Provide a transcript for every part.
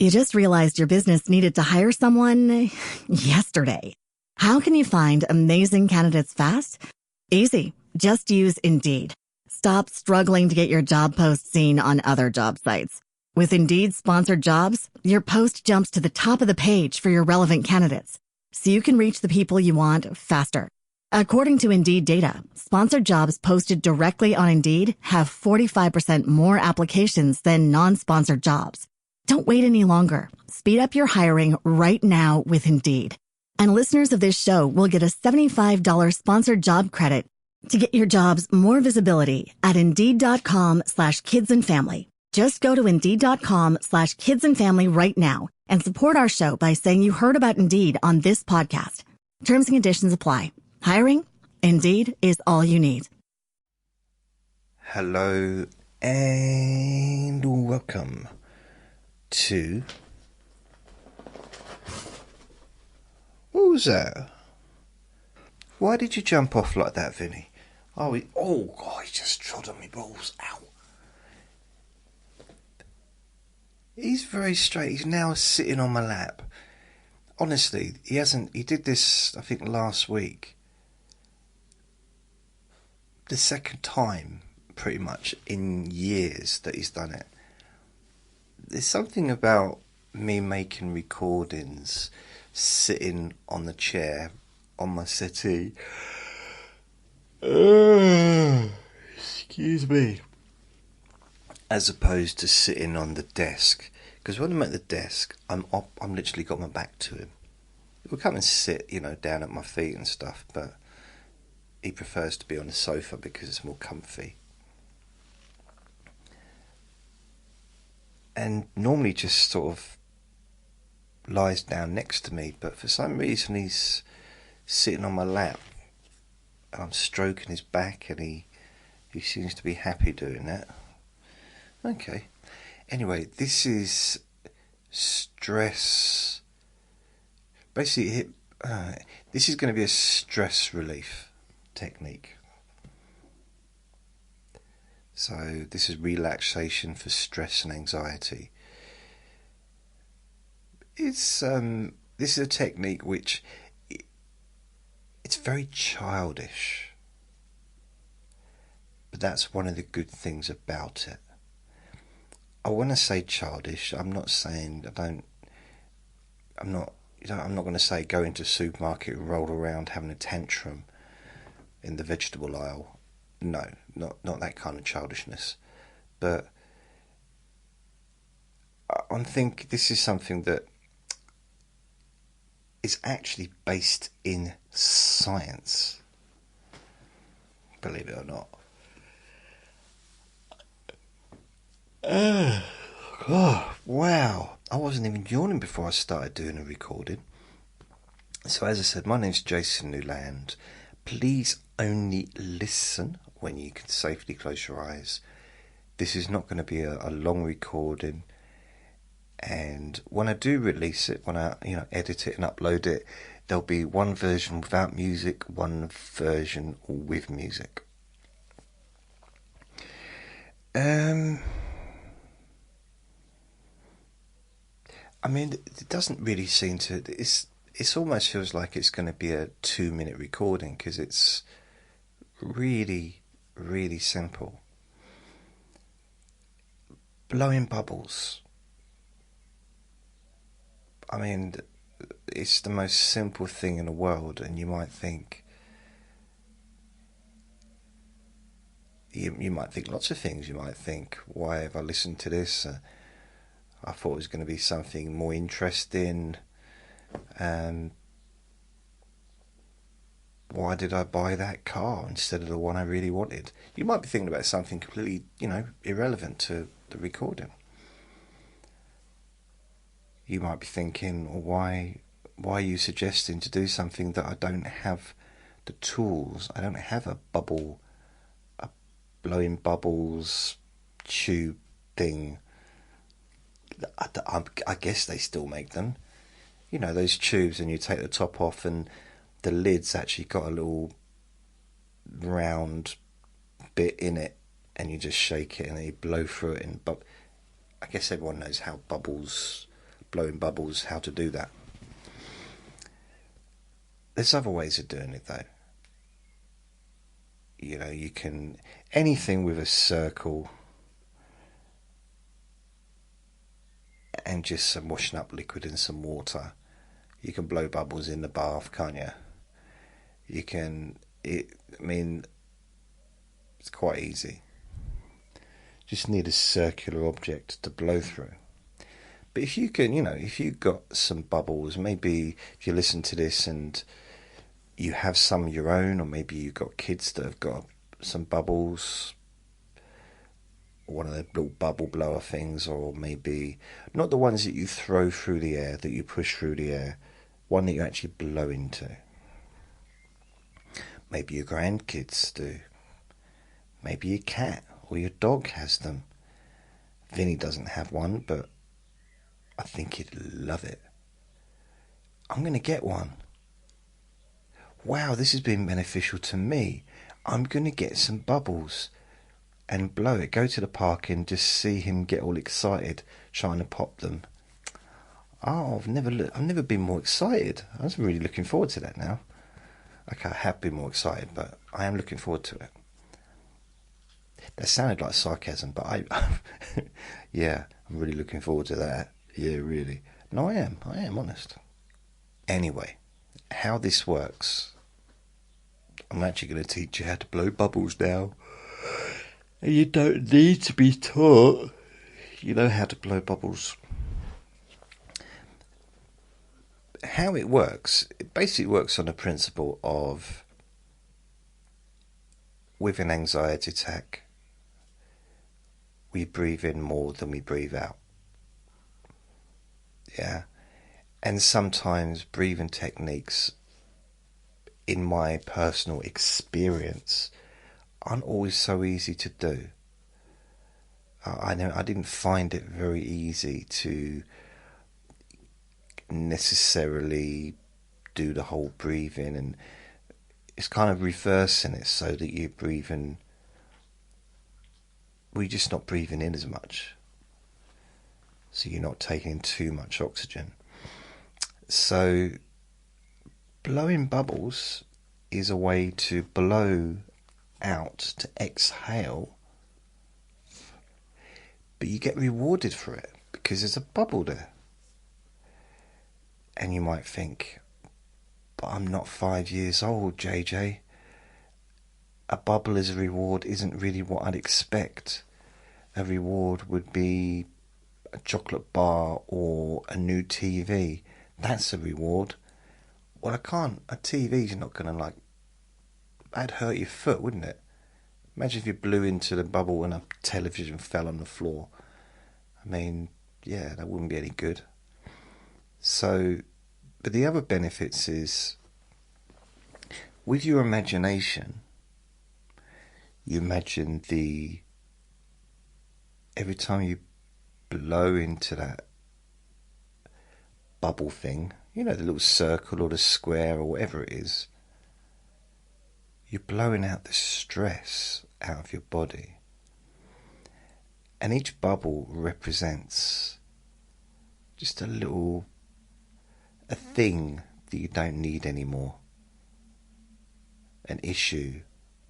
You just realized your business needed to hire someone yesterday. How can you find amazing candidates fast? Easy. Just use Indeed. Stop struggling to get your job post seen on other job sites. With Indeed sponsored jobs, your post jumps to the top of the page for your relevant candidates, so you can reach the people you want faster. According to Indeed data, sponsored jobs posted directly on Indeed have 45% more applications than non-sponsored jobs. Don't wait any longer. Speed up your hiring right now with Indeed. And listeners of this show will get a $75 sponsored job credit to get your jobs more visibility at Indeed.com/kidsandfamily. Just go to Indeed.com/kidsandfamily right now and support our show by saying you heard about Indeed on this podcast. Terms and conditions apply. Hiring? Indeed is all you need. Hello and welcome to... What was that? Why did you jump off like that, Vinny? Oh, he just trod on my balls. Ow. He's very straight. He's now sitting on my lap. Honestly, he did this, I think, last week. The second time, pretty much, in years that he's done it. There's something about me making recordings, sitting on the chair, on my settee. Excuse me. As opposed to sitting on the desk. Because when I'm at the desk, I'm literally got my back to him. He'll come and sit, down at my feet and stuff, but he prefers to be on the sofa because it's more comfy. And normally just sort of lies down next to me, but for some reason he's sitting on my lap and I'm stroking his back, and he seems to be happy doing that. Okay. Anyway, this is stress. Basically, this is going to be a stress relief technique. So this is relaxation for stress and anxiety. This is a technique which it's very childish, but that's one of the good things about it. I want to say childish. I'm not saying I'm not going to say go into a supermarket and roll around having a tantrum in the vegetable aisle. No, not that kind of childishness. But I think this is something that is actually based in science. Believe it or not. Oh, wow. I wasn't even yawning before I started doing a recording. So as I said, my name's Jason Newland. Please only listen when you can safely close your eyes. This is not going to be a long recording. And when I do release it, when I edit it and upload it, there'll be one version without music, one version with music. I mean, it doesn't really seem to... It almost feels like it's going to be a 2-minute recording because it's really, really simple. Blowing bubbles. I mean, it's the most simple thing in the world, and you might think... You might think lots of things. You might think, why have I listened to this? I thought it was going to be something more interesting. Why did I buy that car instead of the one I really wanted? You might be thinking about something completely, irrelevant to the recording. You might be thinking, well, why are you suggesting to do something that I don't have the tools? I don't have a blowing bubbles tube thing. I guess they still make them. Those tubes, and you take the top off and the lid's actually got a little round bit in it, and you just shake it and then you blow through it. I guess everyone knows how bubbles blowing bubbles, how to do that. There's other ways of doing it though. You know, you can, anything with a circle and just some washing up liquid and some water. You can blow bubbles in the bath, can't you? You can, I mean, it's quite easy. Just need a circular object to blow through. But if you can, you know, if you've got some bubbles, maybe if you listen to this and you have some of your own, or maybe you've got kids that have got some bubbles, one of the little bubble blower things, or maybe not the ones that you throw through the air, that you push through the air, one that you actually blow into. Maybe your grandkids do. Maybe your cat or your dog has them. Vinny doesn't have one, but I think he'd love it. I'm going to get one. Wow, this has been beneficial to me. I'm going to get some bubbles and blow it. Go to the park and just see him get all excited trying to pop them. Oh, I've never been more excited. I was really looking forward to that now. Okay, I have been more excited, but I am looking forward to it. That sounded like sarcasm, but yeah, I'm really looking forward to that. Yeah, really. No, I am honest. Anyway, how this works, I'm actually going to teach you how to blow bubbles now. And you don't need to be taught. You know how to blow bubbles. How it works, it basically works on the principle of, with an anxiety attack, we breathe in more than we breathe out. Yeah. And sometimes breathing techniques, in my personal experience, aren't always so easy to do. I didn't find it very easy to necessarily do the whole breathing, and it's kind of reversing it so that you're breathing, we're just not breathing in as much, so you're not taking in too much oxygen. So blowing bubbles is a way to blow out, to exhale, but you get rewarded for it because there's a bubble there. And you might think, but I'm not 5 years old, JJ. A bubble as a reward isn't really what I'd expect. A reward would be a chocolate bar or a new TV. That's a reward. Well, I can't. A TV's not going to, that'd hurt your foot, wouldn't it? Imagine if you blew into the bubble and a television fell on the floor. I mean, yeah, that wouldn't be any good. So, but the other benefits is, with your imagination, you imagine every time you blow into that bubble thing, you know, the little circle or the square or whatever it is, you're blowing out the stress out of your body. And each bubble represents just a thing that you don't need anymore. An issue,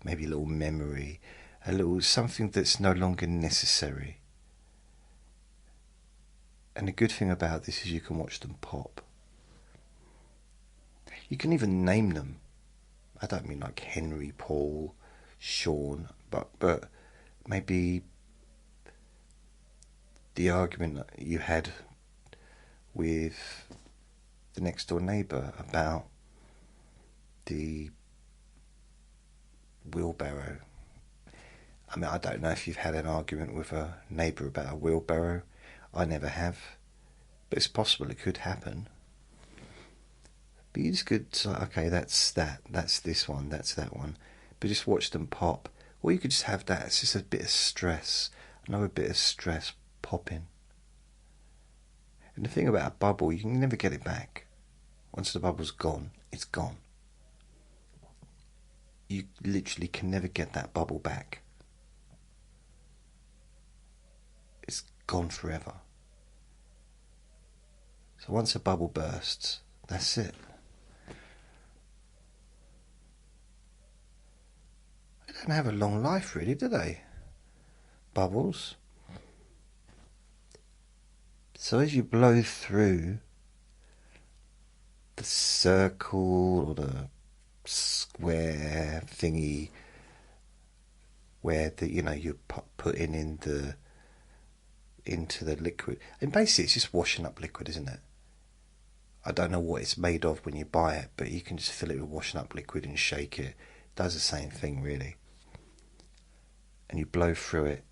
maybe a little memory, a little something that's no longer necessary. And the good thing about this is you can watch them pop. You can even name them. I don't mean like Henry, Paul, Sean, but maybe the argument that you had with the next door neighbour about the wheelbarrow. I mean, I don't know if you've had an argument with a neighbour about a wheelbarrow. I never have, but it's possible it could happen. But you just could say, okay, that's this one, that's that one, but just watch them pop. Or you could just have that, it's just a bit of stress, another bit of stress popping. And the thing about a bubble, you can never get it back. Once the bubble's gone, it's gone. You literally can never get that bubble back. It's gone forever. So once a bubble bursts, that's it. They don't have a long life, really, do they? Bubbles. So as you blow through the circle or the square thingy where you're putting into the liquid, and basically it's just washing up liquid, isn't it? I don't know what it's made of when you buy it, but you can just fill it with washing up liquid and shake it. It does the same thing, really. And you blow through it.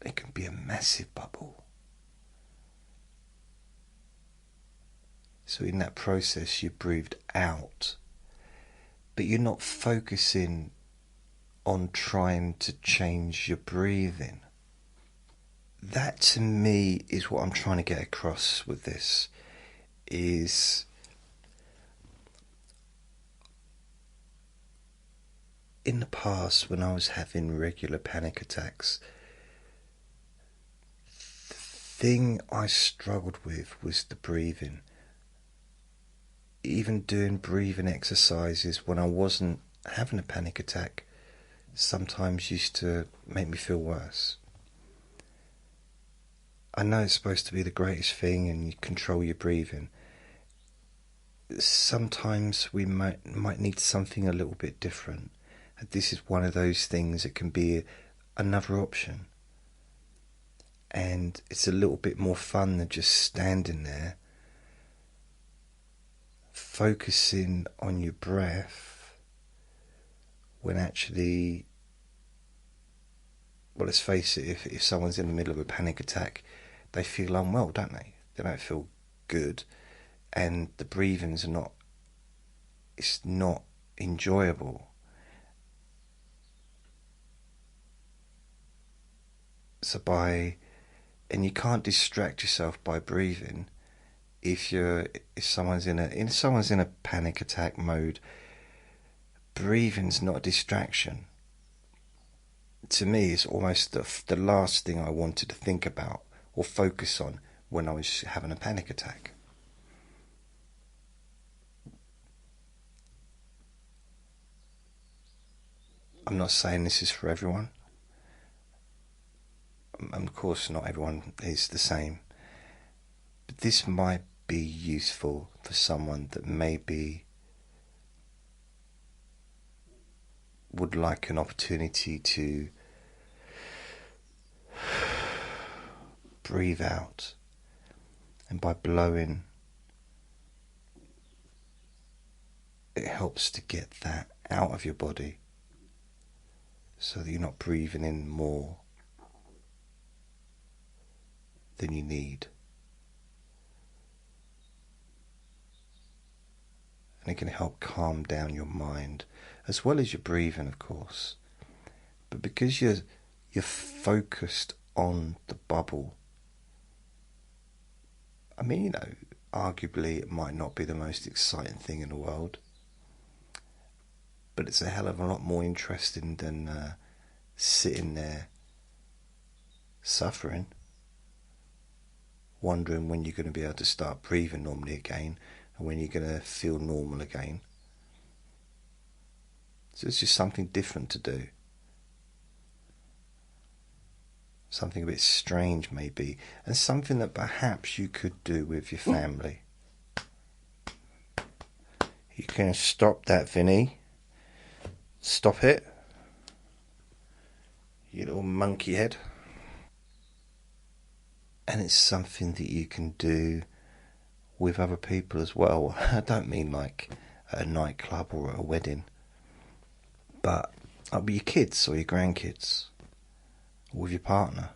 It can be a massive bubble. So in that process, you breathed out, but you're not focusing on trying to change your breathing. That, to me, is what I'm trying to get across with this. Is in the past, when I was having regular panic attacks, the thing I struggled with was the breathing. Even doing breathing exercises when I wasn't having a panic attack sometimes used to make me feel worse. I know it's supposed to be the greatest thing and you control your breathing. Sometimes we might need something a little bit different. And this is one of those things that can be another option. And it's a little bit more fun than just standing there, focusing on your breath, when actually, well, let's face it, if someone's in the middle of a panic attack, they feel unwell, don't they? They don't feel good, and the breathing's it's not enjoyable. And you can't distract yourself by breathing. If someone's in a panic attack mode, breathing's not a distraction. To me, it's almost the last thing I wanted to think about or focus on when I was having a panic attack. I'm not saying this is for everyone. And of course, not everyone is the same. But this might be useful for someone that maybe would like an opportunity to breathe out, and by blowing, it helps to get that out of your body so that you're not breathing in more than you need. And it can help calm down your mind as well as your breathing, of course. But because you're focused on the bubble, I mean, arguably it might not be the most exciting thing in the world, but it's a hell of a lot more interesting than sitting there suffering, wondering when you're going to be able to start breathing normally again and when you're going to feel normal again. So it's just something different to do. Something a bit strange maybe, and something that perhaps you could do with your family. You can stop that, Vinny. Stop it. You little monkey head. And it's something that you can do with other people as well. I don't mean like at a nightclub or at a wedding, but with your kids or your grandkids, or with your partner.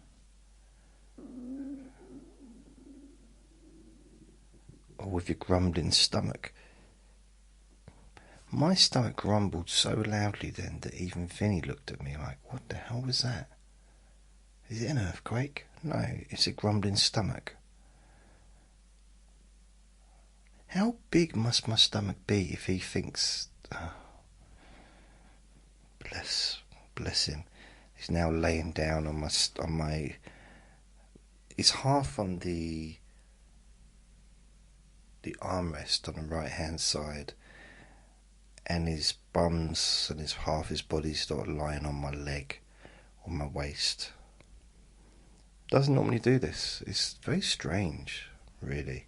Or with your grumbling stomach. My stomach grumbled so loudly then that even Vinny looked at me like, what the hell was that? Is it an earthquake? No, it's a grumbling stomach. How big must my stomach be if he thinks... Oh, bless him. He's now laying down on my... It's half on the the armrest on the right hand side, and his bums and his half his body start lying on my leg or my waist. Doesn't normally do this. It's very strange, really.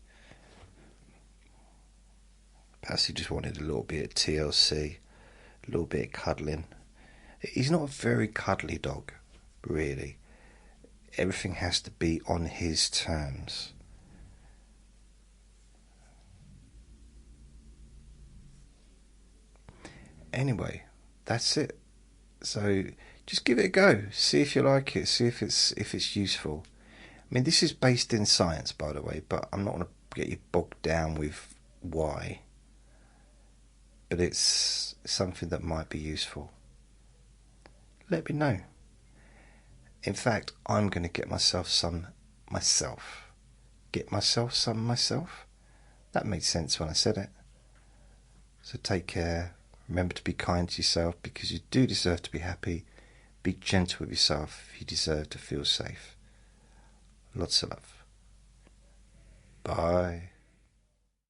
Perhaps he just wanted a little bit of TLC, a little bit of cuddling. He's not a very cuddly dog, really. Everything has to be on his terms. Anyway, that's it. So just give it a go. See if you like it. See if it's useful. I mean, this is based in science, by the way, but I'm not going to get you bogged down with why. But it's something that might be useful. Let me know. In fact, I'm going to get myself some myself. Get myself some myself? That made sense when I said it. So take care. Remember to be kind to yourself, because you do deserve to be happy. Be gentle with yourself. You deserve to feel safe. Lots of love. Bye.